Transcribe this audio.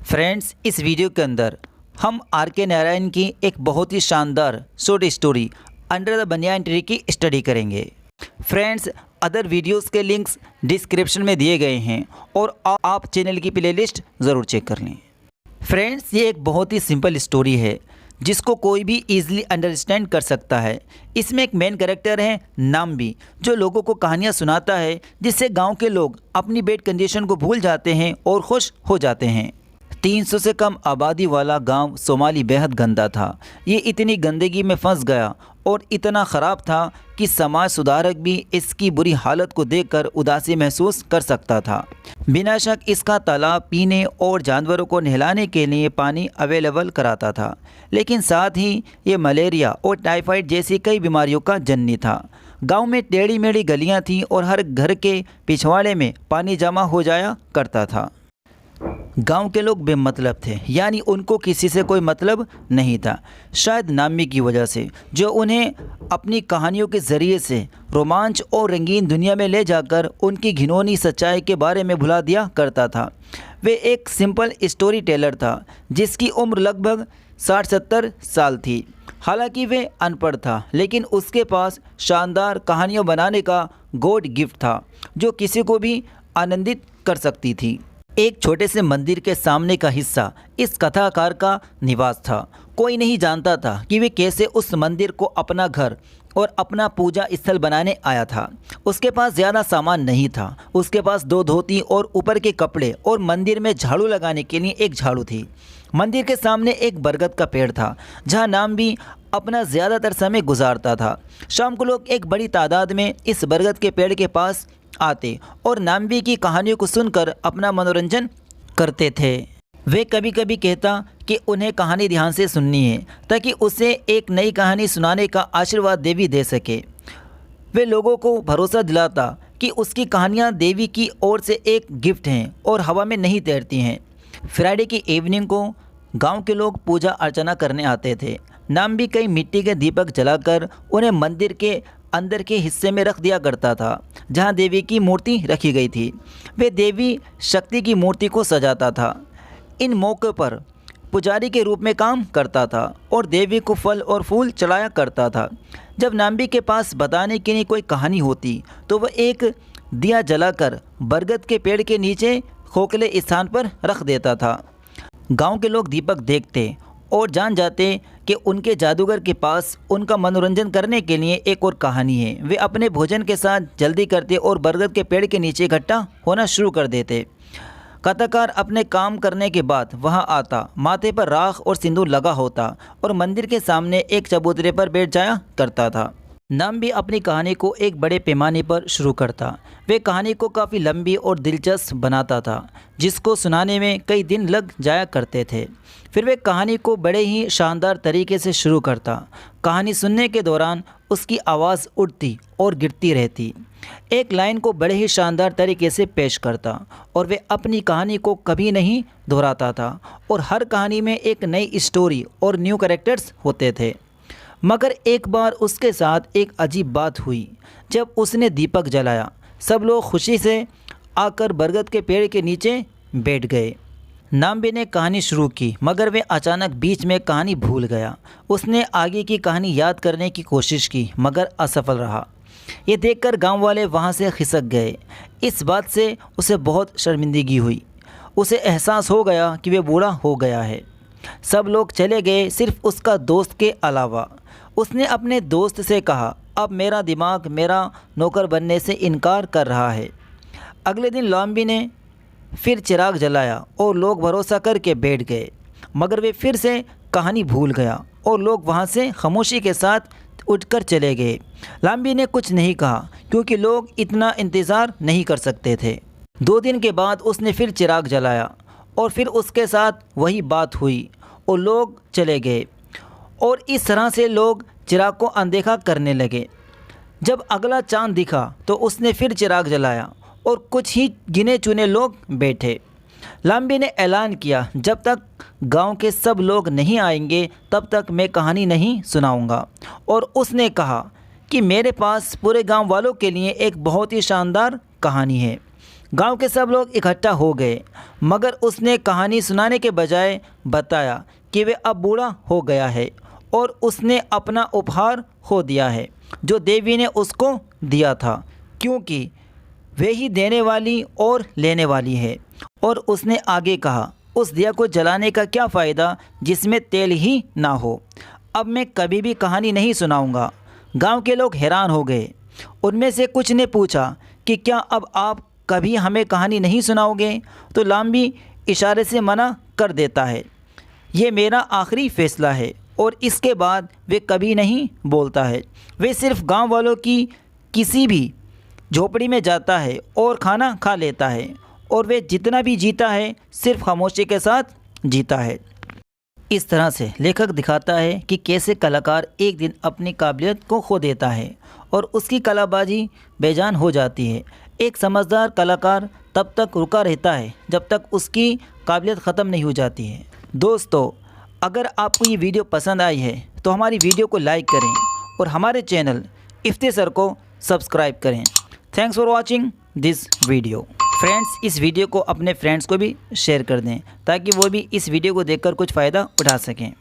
Friends, इस video के अंदर हम आर के नारायण की एक बहुत ही शानदार short story under the banyan tree की स्टडी करेंगे। फ्रेंड्स, अदर वीडियोस के लिंक्स डिस्क्रिप्शन में दिए गए हैं और आप चैनल की प्लेलिस्ट ज़रूर चेक कर लें। फ्रेंड्स, ये एक बहुत ही सिंपल स्टोरी है जिसको कोई भी ईजिली अंडरस्टैंड कर सकता है। इसमें एक मेन कैरेक्टर है नाम्बी, जो लोगों को कहानियाँ सुनाता है जिससे गांव के लोग अपनी बैड कंडीशन को भूल जाते हैं और खुश हो जाते हैं। 300 से कम आबादी वाला गांव सोमाली बेहद गंदा था। ये इतनी गंदगी में फंस गया और इतना ख़राब था कि समाज सुधारक भी इसकी बुरी हालत को देखकर उदासी महसूस कर सकता था। बिना शक इसका तालाब पीने और जानवरों को नहलाने के लिए पानी अवेलेबल कराता था, लेकिन साथ ही ये मलेरिया और टाइफाइड जैसी कई बीमारियों का जननी था। गांव में टेढ़ी मेढ़ी गलियां थीं और हर घर के पिछवाड़े में पानी जमा हो जाया करता था। गांव के लोग बेमतलब थे, यानी उनको किसी से कोई मतलब नहीं था। शायद नाम्बी की वजह से, जो उन्हें अपनी कहानियों के ज़रिए से रोमांच और रंगीन दुनिया में ले जाकर उनकी घिनौनी सच्चाई के बारे में भुला दिया करता था। वे एक सिंपल स्टोरी टेलर था जिसकी उम्र लगभग 60-70 साल थी। हालांकि वे अनपढ़ था, लेकिन उसके पास शानदार कहानियाँ बनाने का गॉड गिफ्ट था जो किसी को भी आनंदित कर सकती थी। एक छोटे से मंदिर के सामने का हिस्सा इस कथाकार का निवास था। कोई नहीं जानता था कि वे कैसे उस मंदिर को अपना घर और अपना पूजा स्थल बनाने आया था। उसके पास ज़्यादा सामान नहीं था। उसके पास 2 धोती और ऊपर के कपड़े और मंदिर में झाड़ू लगाने के लिए एक झाड़ू थी। मंदिर के सामने एक बरगद का पेड़ था जहाँ नाम्बी अपना ज़्यादातर समय गुजारता था। शाम को लोग एक बड़ी तादाद में इस बरगद के पेड़ के पास आते और नाम्बी की कहानियों को सुनकर अपना मनोरंजन करते थे। वे कभी कभी कहता कि उन्हें कहानी ध्यान से सुननी है ताकि उसे एक नई कहानी सुनाने का आशीर्वाद देवी दे सके। वे लोगों को भरोसा दिलाता कि उसकी कहानियाँ देवी की ओर से एक गिफ्ट हैं और हवा में नहीं तैरती हैं। फ्राइडे की इवनिंग को गांव के लोग पूजा अर्चना करने आते थे। नाम्बी कई मिट्टी के दीपक जलाकर उन्हें मंदिर के अंदर के हिस्से में रख दिया करता था जहां देवी की मूर्ति रखी गई थी। वे देवी शक्ति की मूर्ति को सजाता था। इन मौक़ों पर पुजारी के रूप में काम करता था और देवी को फल और फूल चढ़ाया करता था। जब नाम्बी के पास बताने के लिए कोई कहानी होती तो वह एक दिया जलाकर बरगद के पेड़ के नीचे खोखले स्थान पर रख देता था। गांव के लोग दीपक देखते और जान जाते कि उनके जादूगर के पास उनका मनोरंजन करने के लिए एक और कहानी है। वे अपने भोजन के साथ जल्दी करते और बरगद के पेड़ के नीचे इकट्ठा होना शुरू कर देते। कथाकार अपने काम करने के बाद वहां आता, माथे पर राख और सिंदूर लगा होता और मंदिर के सामने एक चबूतरे पर बैठ जाया करता था। नाम्बी अपनी कहानी को एक बड़े पैमाने पर शुरू करता। वे कहानी को काफ़ी लंबी और दिलचस्प बनाता था जिसको सुनाने में कई दिन लग जाया करते थे। फिर वे कहानी को बड़े ही शानदार तरीके से शुरू करता। कहानी सुनने के दौरान उसकी आवाज़ उठती और गिरती रहती। एक लाइन को बड़े ही शानदार तरीके से पेश करता और वे अपनी कहानी को कभी नहीं दोहराता था और हर कहानी में एक नई स्टोरी और न्यू कैरेक्टर्स होते थे। मगर एक बार उसके साथ एक अजीब बात हुई। जब उसने दीपक जलाया, सब लोग खुशी से आकर बरगद के पेड़ के नीचे बैठ गए। नाम्बी ने कहानी शुरू की, मगर वे अचानक बीच में कहानी भूल गया। उसने आगे की कहानी याद करने की कोशिश की मगर असफल रहा। ये देखकर गांव वाले वहाँ से खिसक गए। इस बात से उसे बहुत शर्मिंदगी हुई। उसे एहसास हो गया कि वे बूढ़ा हो गया है। सब लोग चले गए, सिर्फ उसका दोस्त के अलावा। उसने अपने दोस्त से कहा, अब मेरा दिमाग मेरा नौकर बनने से इनकार कर रहा है। अगले दिन नाम्बी ने फिर चिराग जलाया और लोग भरोसा करके बैठ गए, मगर वे फिर से कहानी भूल गया और लोग वहाँ से खामोशी के साथ उठकर चले गए। नाम्बी ने कुछ नहीं कहा क्योंकि लोग इतना इंतज़ार नहीं कर सकते थे। 2 दिन के बाद उसने फिर चिराग जलाया और फिर उसके साथ वही बात हुई और लोग चले गए और इस तरह से लोग चिराग को अनदेखा करने लगे। जब अगला चांद दिखा तो उसने फिर चिराग जलाया और कुछ ही गिने चुने लोग बैठे। नाम्बी ने ऐलान किया, जब तक गांव के सब लोग नहीं आएंगे तब तक मैं कहानी नहीं सुनाऊंगा। और उसने कहा कि मेरे पास पूरे गांव वालों के लिए एक बहुत ही शानदार कहानी है। गांव के सब लोग इकट्ठा हो गए, मगर उसने कहानी सुनाने के बजाय बताया कि वे अब बूढ़ा हो गया है और उसने अपना उपहार खो दिया है जो देवी ने उसको दिया था, क्योंकि वे ही देने वाली और लेने वाली है। और उसने आगे कहा, उस दिया को जलाने का क्या फ़ायदा जिसमें तेल ही ना हो। अब मैं कभी भी कहानी नहीं सुनाऊंगा। गांव के लोग हैरान हो गए। उनमें से कुछ ने पूछा कि क्या अब आप कभी हमें कहानी नहीं सुनाओगे? तो लाम्बी इशारे से मना कर देता है, ये मेरा आखिरी फ़ैसला है। और इसके बाद वे कभी नहीं बोलता है। वे सिर्फ गांव वालों की किसी भी झोपड़ी में जाता है और खाना खा लेता है, और वे जितना भी जीता है सिर्फ खामोशी के साथ जीता है। इस तरह से लेखक दिखाता है कि कैसे कलाकार एक दिन अपनी काबिलियत को खो देता है और उसकी कलाबाजी बेजान हो जाती है। एक समझदार कलाकार तब तक रुका रहता है जब तक उसकी काबिलियत ख़त्म नहीं हो जाती है। दोस्तों, अगर आपको ये वीडियो पसंद आई है तो हमारी वीडियो को लाइक करें और हमारे चैनल इफ्ती सर को सब्सक्राइब करें। Thanks for watching this video. Friends, इस वीडियो को अपने फ्रेंड्स को भी शेयर कर दें ताकि वो भी इस वीडियो को देखकर कुछ फ़ायदा उठा सकें।